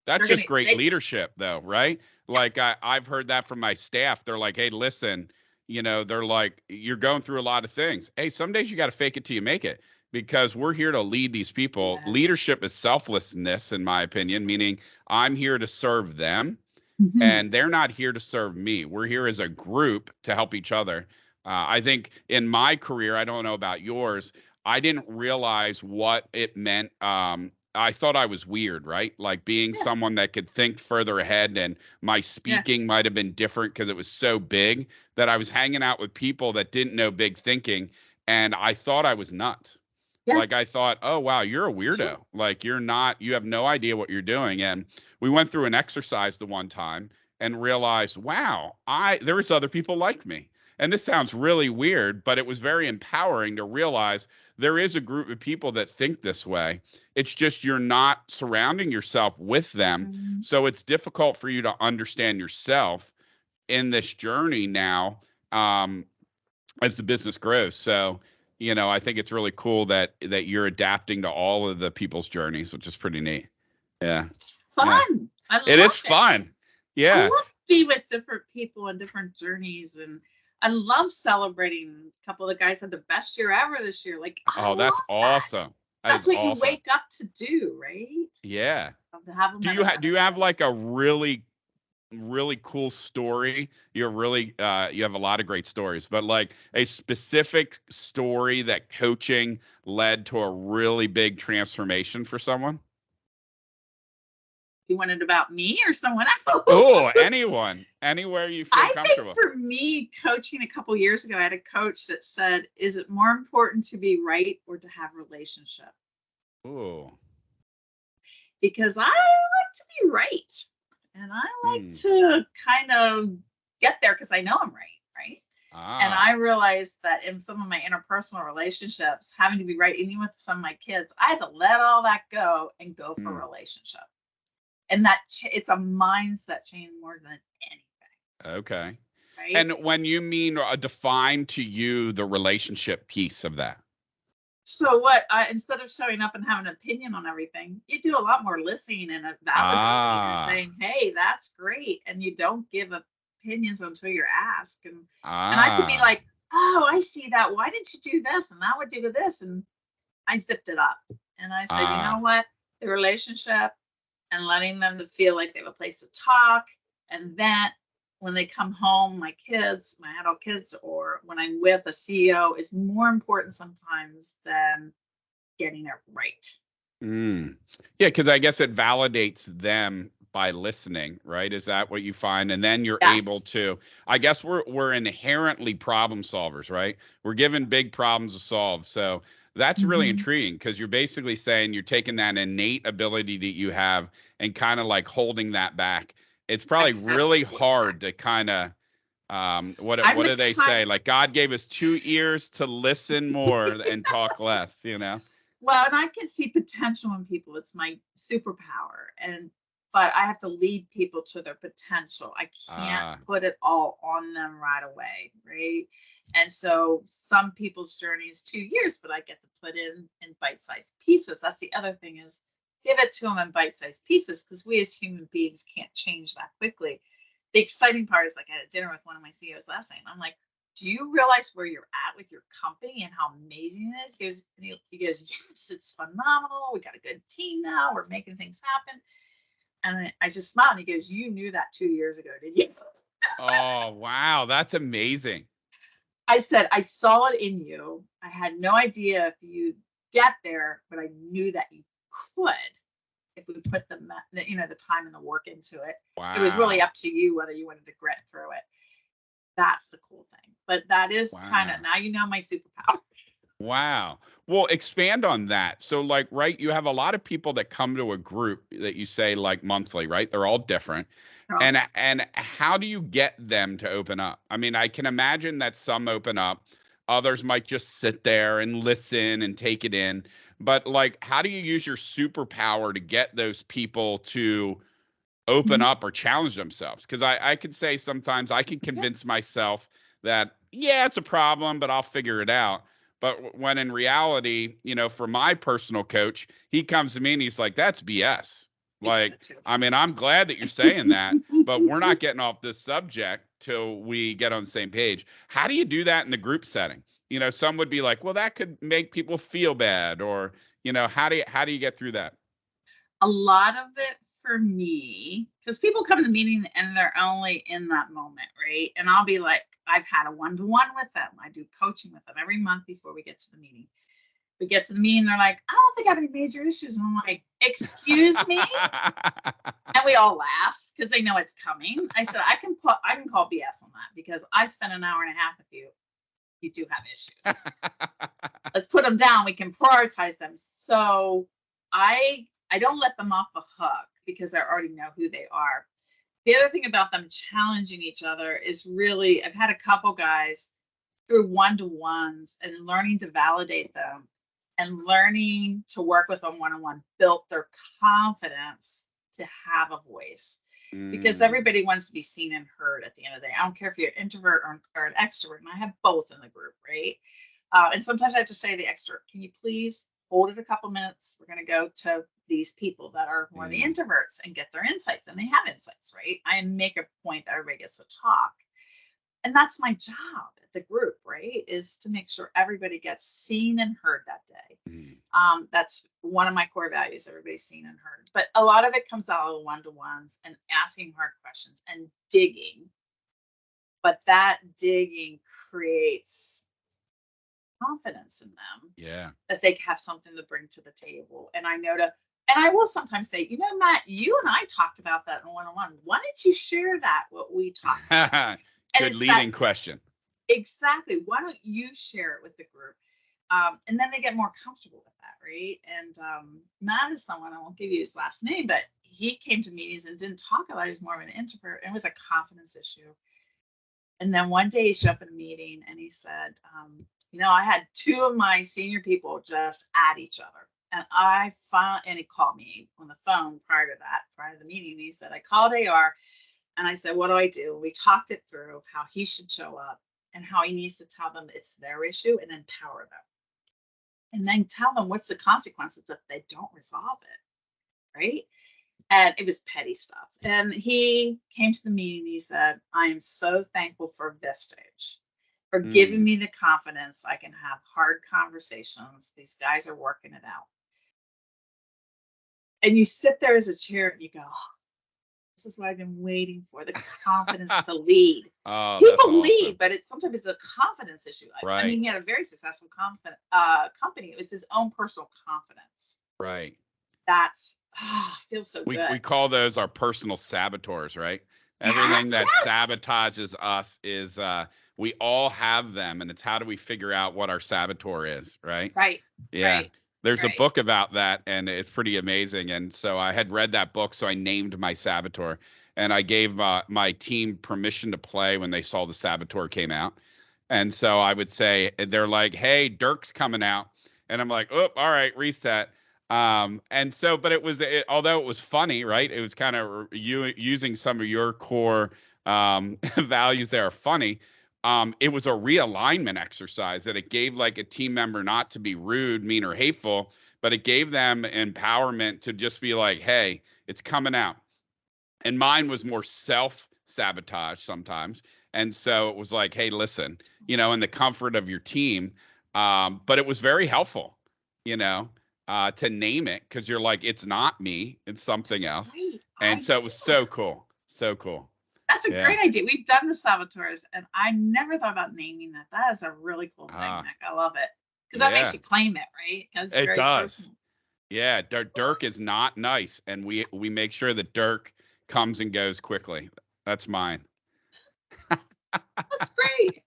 that's just great leadership, though, right? Like, I've heard that from my staff. They're like, hey, listen, they're like, you're going through a lot of things. Hey, some days you got to fake it till you make it, because we're here to lead these people. Yeah. Leadership is selflessness, in my opinion, meaning I'm here to serve them, and they're not here to serve me. We're here as a group to help each other. I think in my career, I don't know about yours, I didn't realize what it meant. I thought I was weird, right? Like, being someone that could think further ahead, and my speaking might have been different because it was so big, that I was hanging out with people that didn't know big thinking, and I thought I was nuts. Yeah. Like, I thought, oh, wow, you're a weirdo. Sure. Like, you have no idea what you're doing. And we went through an exercise the one time and realized, wow, there's other people like me. And this sounds really weird, but it was very empowering to realize there is a group of people that think this way. It's just you're not surrounding yourself with them. So it's difficult for you to understand yourself in this journey now, as the business grows. So, I think it's really cool that you're adapting to all of the people's journeys, which is pretty neat. Yeah. It's fun. Yeah. It is fun. Yeah. I love to be with different people and different journeys, and I love celebrating. A couple of the guys had the best year ever this year. Like, that's awesome. That's what you wake up to do, right? Yeah. To have them do you have like a really cool story? You have a lot of great stories, but like a specific story that coaching led to a really big transformation for someone? You want it about me or someone else? Oh, anyone, anywhere you feel comfortable. I think for me, coaching a couple years ago, I had a coach that said, is it more important to be right or to have relationship? Oh. Because I like to be right. And I like to kind of get there because I know I'm right? And I realized that in some of my interpersonal relationships, having to be right, even with some of my kids, I had to let all that go and go for a relationship. And that it's a mindset change more than anything. Okay. Right? And when you mean define to you the relationship piece of that. So what, instead of showing up and having an opinion on everything, you do a lot more listening and validating and saying, hey, that's great. And you don't give opinions until you're asked. And I could be like, oh, I see that. Why didn't you do this? And that would do this. And I zipped it up. And I said, you know what? the relationship and letting them to feel like they have a place to talk. And then when they come home, my kids, my adult kids, or when I'm with a CEO is more important sometimes than getting it right. Yeah, because I guess it validates them by listening, right? Is that what you find? And then you're able Yes. to, I guess we're inherently problem solvers, right? We're given big problems to solve. So that's really Mm-hmm. intriguing because you're basically saying you're taking that innate ability that you have and kind of like holding that back. It's I probably have really to hold back. hard to kind of I'm what the do they kind. say? Like God gave us 2 ears to listen more and talk less, Well, and I can see potential in people. It's my superpower. But I have to lead people to their potential. I can't Ah, put it all on them right away, right? And so some people's journey is 2 years, but I get to put in bite-sized pieces. That's the other thing is give it to them in bite-sized pieces because we as human beings can't change that quickly. The exciting part is like I had a dinner with one of my CEOs last night, and I'm like, do you realize where you're at with your company and how amazing it is? He goes, yes, it's phenomenal. We got a good team now. We're making things happen. And I just smiled. And he goes, you knew that 2 years ago, did you? oh, wow, that's amazing. I said, I saw it in you. I had no idea if you get there, but I knew that you could if we put the time and the work into it. It was really Wow. up to you whether you wanted to grit through it. That's the cool thing. But that is kind of Wow. now you know my superpower. Wow. Well, expand on that. So, like, right, you have a lot of people that come to a group that you say like monthly, right? They're all different. And how do you get them to open up? I mean, I can imagine that some open up, others might just sit there and listen and take it in. But like, how do you use your superpower to get those people to open Mhm. up or challenge themselves? Because I could say sometimes I can Yeah. convince myself that, yeah, it's a problem, but I'll figure it out. But when in reality, for my personal coach, he comes to me and he's like, that's BS. I get Like, it too. I mean, I'm glad that you're saying that, but we're not getting off this subject till we get on the same page. How do you do that in the group setting? Some would be like, well, that could make people feel bad, or, how do you get through that? A lot of it for me, because people come to the meeting and they're only in that moment, right? And I'll be like, I've had a one-to-one with them. I do coaching with them every month before we get to the meeting. We get to the meeting, they're like, I don't think I have any major issues. And I'm like, excuse me? And we all laugh because they know it's coming. I said, I can call BS on that because I spent an hour and a half with you. You do have issues. Let's put them down. We can prioritize them. So I don't let them off the hook because I already know who they are. The other thing about them challenging each other is really I've had a couple guys through one-to-ones and learning to validate them and learning to work with them one-on-one built their confidence to have a voice because Mm, everybody wants to be seen and heard at the end of the day. I don't care if you're an introvert or an extrovert, and I have both in the group, right? And sometimes I have to say to the extrovert, can you please hold it a couple minutes? We're going to go to these people that are more the mm. introverts and get their insights. And they have insights, right? I make a point that everybody gets to talk. And that's my job at the group, right? Is to make sure everybody gets seen and heard that day. Mm. That's one of my core values, everybody's seen and heard. But a lot of it comes out of the one-to-ones and asking hard questions and digging. But that digging creates confidence in them Yeah. that they have something to bring to the table. And I will sometimes say, Matt, you and I talked about that in one-on-one. Why don't you share that, what we talked about? And Good it's that leading question. exactly. Why don't you share it with the group? And then they get more comfortable with that, right? And Matt is someone, I won't give you his last name, but he came to meetings and didn't talk about it. He was more of an introvert. It was a confidence issue. And then one day he showed up in a meeting and he said, I had two of my senior people just at each other. And he called me on the phone prior to the meeting. He said, I called AR and I said, what do I do? We talked it through how he should show up and how he needs to tell them it's their issue and empower them. And then tell them what's the consequences if they don't resolve it. Right. And it was petty stuff. And he came to the meeting. He said, I am so thankful for Vistage for giving Mm. me the confidence I can have hard conversations. These guys are working it out. And you sit there as a chair and you go, oh, this is what I've been waiting for, the confidence to lead. Oh, that's People awesome. lead, but sometimes it's a confidence issue. Right. I mean, he had a very successful company. It was his own personal confidence. Right. That's feels so good. We call those our personal saboteurs, right? Everything that sabotages us is we all have them, and it's how do we figure out what our saboteur is, right? Right. Yeah. Right. There's a book about that, and it's pretty amazing. And so I had read that book, so I named my saboteur, and I gave my team permission to play when they saw the saboteur came out. And so I would say, they're like, "Hey, Dirk's coming out," and I'm like, "Oh, all right, reset." And so, but although it was funny, right? It was kind of you using some of your core values that are funny. It was a realignment exercise that it gave like a team member not to be rude, mean, or hateful, but it gave them empowerment to just be like, hey, it's coming out. And mine was more self-sabotage sometimes. And so it was like, hey, listen, in the comfort of your team. But it was very helpful, to name it, because you're like, it's not me, it's something else. Right. And so it was so cool. So cool. That's a great idea. We've done the saboteurs, and I never thought about naming that. That is a really cool thing, Nick. I love it. Because that makes you claim it, right? It does. Personal. Yeah, Dirk is not nice, and we make sure that Dirk comes and goes quickly. That's mine. That's great.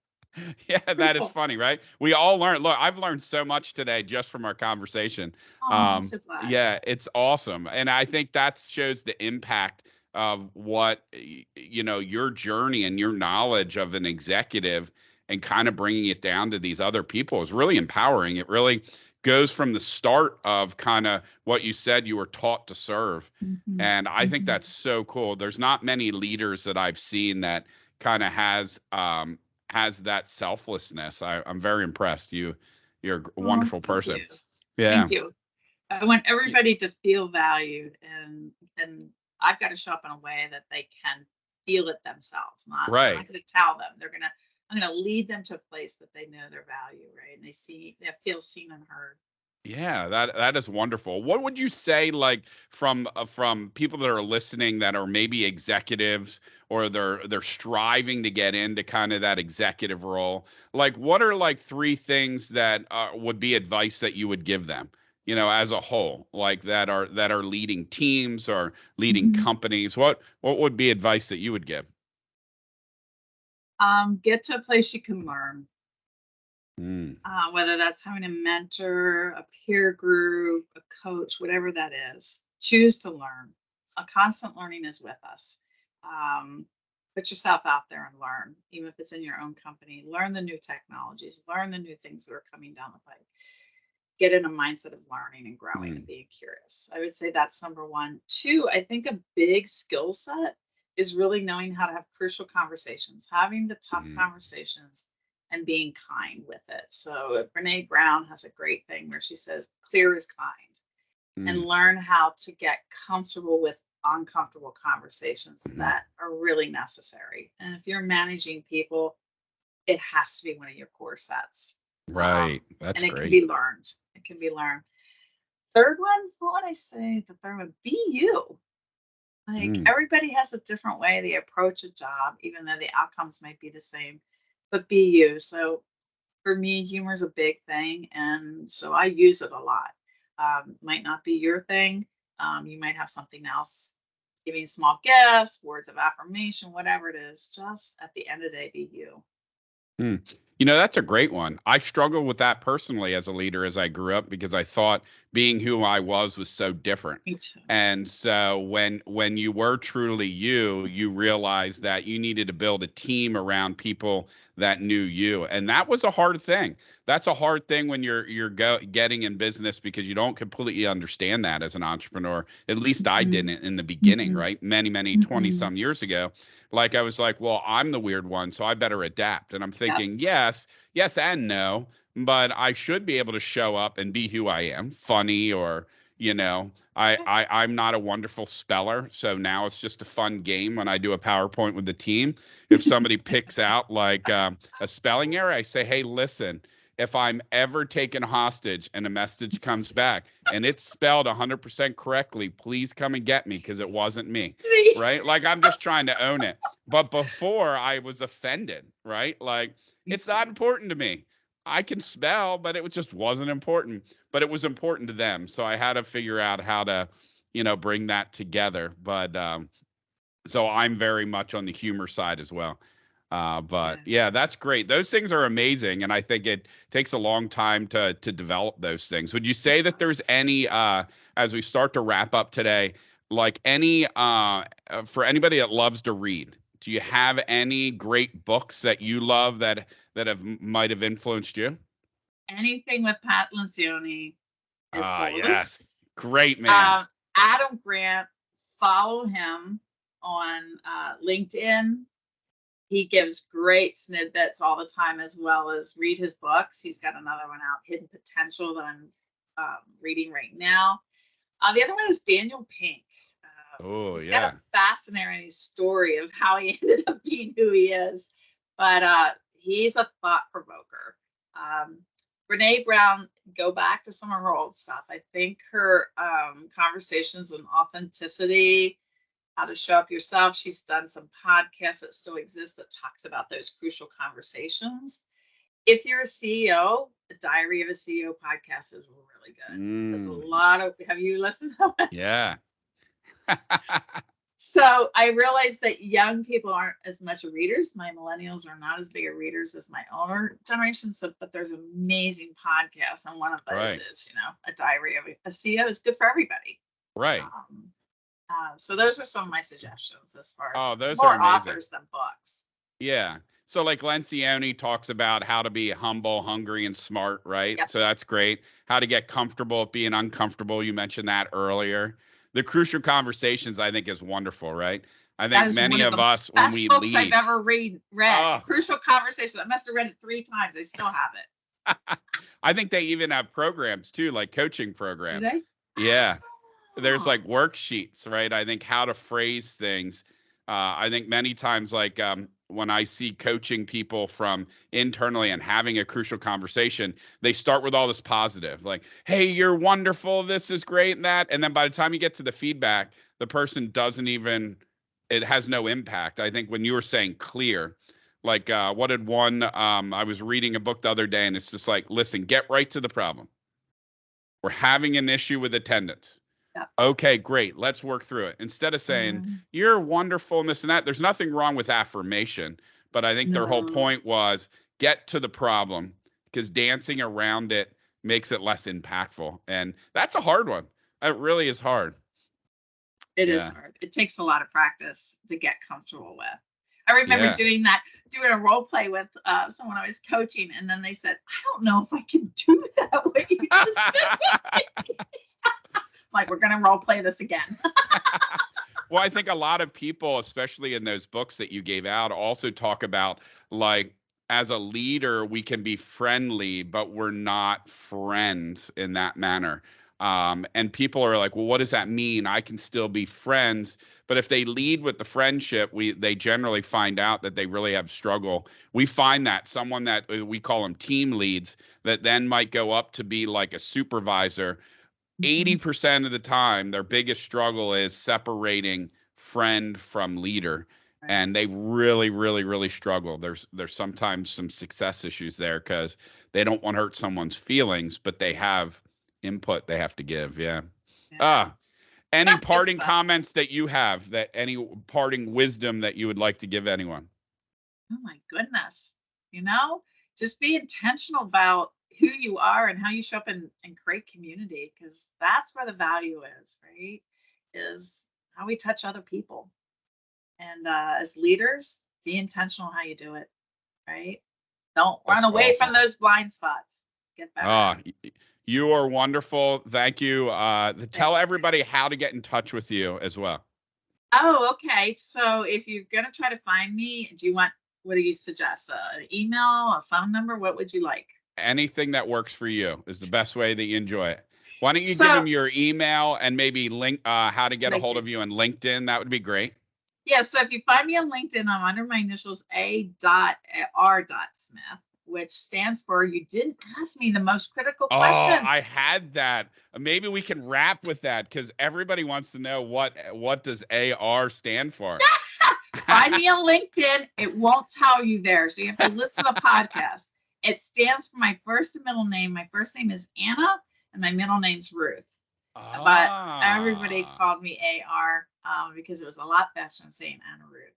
Yeah, that is funny, right? We all learn. Look, I've learned so much today just from our conversation. Oh, I'm so glad. Yeah, it's awesome. And I think that shows the impact of what, your journey and your knowledge of an executive, and kind of bringing it down to these other people is really empowering. It really goes from the start of kind of what you said you were taught to serve. Mm-hmm. And I think that's so cool. There's not many leaders that I've seen that kind of has that selflessness. I'm very impressed. You're a wonderful person. You. Yeah. Thank you. I want everybody to feel valued, and I've got to show up in a way that they can feel it themselves. I'm not going to tell them. I'm going to lead them to a place that they know their value, right? And they feel seen and heard. Yeah, that is wonderful. What would you say, like from people that are listening that are maybe executives, or they're striving to get into kind of that executive role? Like, what are like 3 things that would be advice that you would give them, as a whole, like that are leading teams or leading companies? What would be advice that you would give? Get to a place you can learn. Whether that's having a mentor, a peer group, a coach, whatever that is, choose to learn. A constant learning is with us. Put yourself out there and learn, even if it's in your own company. Learn the new technologies, learn the new things that are coming down the pipe. Get in a mindset of learning and growing and being curious. I would say that's number 1. 2, I think a big skill set is really knowing how to have crucial conversations, having the tough conversations, and being kind with it. So Brene Brown has a great thing where she says, clear is kind, and learn how to get comfortable with uncomfortable conversations that are really necessary. And if you're managing people, it has to be one of your core sets. Right. That's and great. Can be learned. It can be learned. Third one, what would I say? The third one, be you. Like everybody has a different way they approach a job, even though the outcomes might be the same. But be you. So for me, humor is a big thing. And so I use it a lot. Might not be your thing. You might have something else, giving small gifts, words of affirmation, whatever it is. Just at the end of the day, be you. That's a great one. I struggled with that personally as a leader as I grew up, because I thought being who I was so different. Me too. And so when you were truly you realized that you needed to build a team around people that knew you. And that was a hard thing. That's a hard thing when you're getting in business, because you don't completely understand that as an entrepreneur. At least I didn't in the beginning, right? Many 20 some years ago. Like I was like, well, I'm the weird one, so I better adapt. And I'm thinking, yes and no, but I should be able to show up and be who I am, funny, or I'm not a wonderful speller, so now it's just a fun game when I do a PowerPoint with the team. If somebody picks out like a spelling error, I say, hey, listen, if I'm ever taken hostage and a message comes back and it's spelled 100% correctly, please come and get me because it wasn't me, right? Like I'm just trying to own it. But before I was offended, right? Like it's not important to me. I can spell, but it just wasn't important. But it was important to them, so I had to figure out how to, bring that together. But so I'm very much on the humor side as well. But yeah, that's great. Those things are amazing, and I think it takes a long time to develop those things. Would you say that there's any, as we start to wrap up today, like any for anybody that loves to read? Do you have any great books that you love that might have influenced you? Anything with Pat Lencioni is golden. Yes, great man. Adam Grant, follow him on LinkedIn. He gives great snippets all the time, as well as read his books. He's got another one out, Hidden Potential, that I'm reading right now. The other one is Daniel Pink. He's got a fascinating story of how he ended up being who he is, but he's a thought provoker. Brene Brown, go back to some of her old stuff. I think her conversations on authenticity, how to show up yourself. She's done some podcasts that still exist that talks about those crucial conversations. If you're a CEO, the Diary of a CEO podcast is really good. There's a lot of, have you listened to it? Yeah. So I realized that young people aren't as much readers. My millennials are not as big of readers as my older generation. So, but there's amazing podcasts, and one of those is, a Diary of a CEO is good for everybody. Right. So those are some of my suggestions as far as those more are amazing. authors than books. Yeah. So like Lencioni talks about how to be humble, hungry, and smart, right? Yep. So that's great. How to get comfortable at being uncomfortable. You mentioned that earlier. The Crucial Conversations, I think, is wonderful, right? I think many of us, when we lead. Best books I've ever read. Crucial Conversations. I must have read it 3 times. I still have it. I think they even have programs too, like coaching programs. Do they? Yeah. There's like worksheets, right? I think how to phrase things. I think many times, like when I see coaching people from internally and having a crucial conversation, they start with all this positive, like, hey, you're wonderful, this is great, and that. And then by the time you get to the feedback, the person it has no impact. I think when you were saying clear, like what did one, I was reading a book the other day, and it's just like, listen, get right to the problem. We're having an issue with attendance. Yep. Okay, great. Let's work through it. Instead of saying, you're wonderful and this and that, there's nothing wrong with affirmation. But I think their whole point was get to the problem, because dancing around it makes it less impactful. And that's a hard one. It really is hard. It is hard. It takes a lot of practice to get comfortable with. I remember doing a role play with someone I was coaching, and then they said, I don't know if I can do that, what you just did. Like, we're going to role play this again. Well, I think a lot of people, especially in those books that you gave out, also talk about, like, as a leader, we can be friendly, but we're not friends in that manner. And people are like, well, what does that mean? I can still be friends. But if they lead with the friendship, they generally find out that they really have struggle. We find that someone that we call them team leads, that then might go up to be like a supervisor, 80% of the time, their biggest struggle is separating friend from leader. Right. And they really, really, really struggle. There's sometimes some success issues there because they don't want to hurt someone's feelings, but they have input they have to give. Yeah. Any parting comments that you have, any parting wisdom that you would like to give anyone? Oh my goodness. Just be intentional about who you are and how you show up and create community, because that's where the value is, right? Is how we touch other people. And as leaders, be intentional how you do it, right? Don't run away from those blind spots. Get better. You are wonderful. Thank you. Tell everybody how to get in touch with you as well. Oh, okay. So if you're going to try to find me, what do you suggest? An email, a phone number? What would you like? Anything that works for you is the best way that you enjoy it. Why don't you give them your email and maybe link how to get a hold of you on LinkedIn? That would be great. Yeah. So if you find me on LinkedIn, I'm under my initials A.R.Smith which stands for, you didn't ask me the most critical Oh, question. I had that. Maybe we can wrap with that because everybody wants to know what does AR stand for. Find me on LinkedIn. It won't tell you there, so you have to listen to the podcast. It stands for my first and middle name. My first name is Anna, and my middle name's Ruth. But everybody called me AR because it was a lot faster than saying Anna Ruth.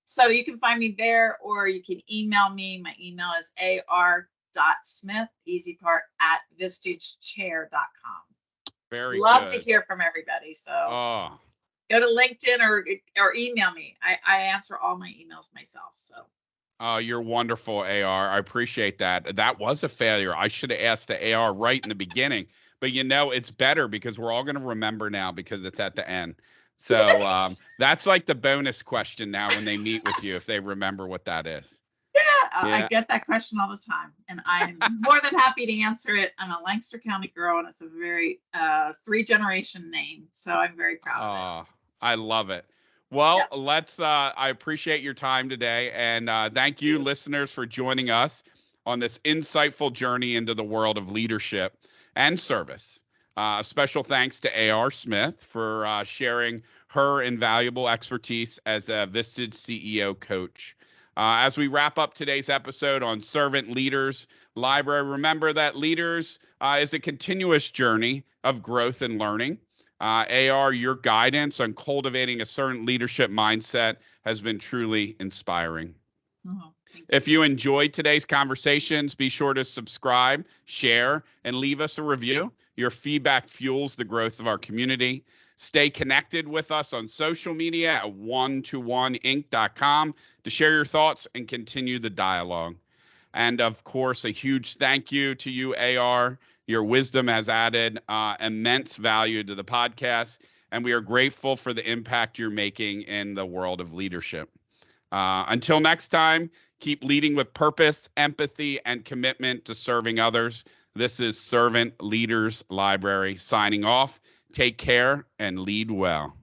So you can find me there, or you can email me. My email is ar.smith, easy part, @vistagechair.com. Very Love good. to hear from everybody. So go to LinkedIn or email me. I answer all my emails myself. So. You're wonderful, AR. I appreciate that. That was a failure. I should have asked the AR right in the beginning, but it's better because we're all going to remember now because it's at the end. So that's like the bonus question now when they meet with you, if they remember what that is. Yeah, I get that question all the time, and I'm more than happy to answer it. I'm a Lancaster County girl, and it's a very 3-generation name, so I'm very proud of it. I love it. Well, I appreciate your time today, and thank you, listeners, for joining us on this insightful journey into the world of leadership and service. Special thanks to AR Smith for sharing her invaluable expertise as a Vistage CEO coach. As we wrap up today's episode on Servant Leaders Library, remember that leaders is a continuous journey of growth and learning. AR, your guidance on cultivating a certain leadership mindset has been truly inspiring. If you enjoyed today's conversations, be sure to subscribe, share, and leave us a review. Your feedback fuels the growth of our community. Stay connected with us on social media at one-to-one-inc.com to share your thoughts and continue the dialogue. And of course, a huge thank you to you, AR. Your wisdom has added immense value to the podcast, and we are grateful for the impact you're making in the world of leadership. Until next time, keep leading with purpose, empathy, and commitment to serving others. This is Servant Leaders Library signing off. Take care and lead well.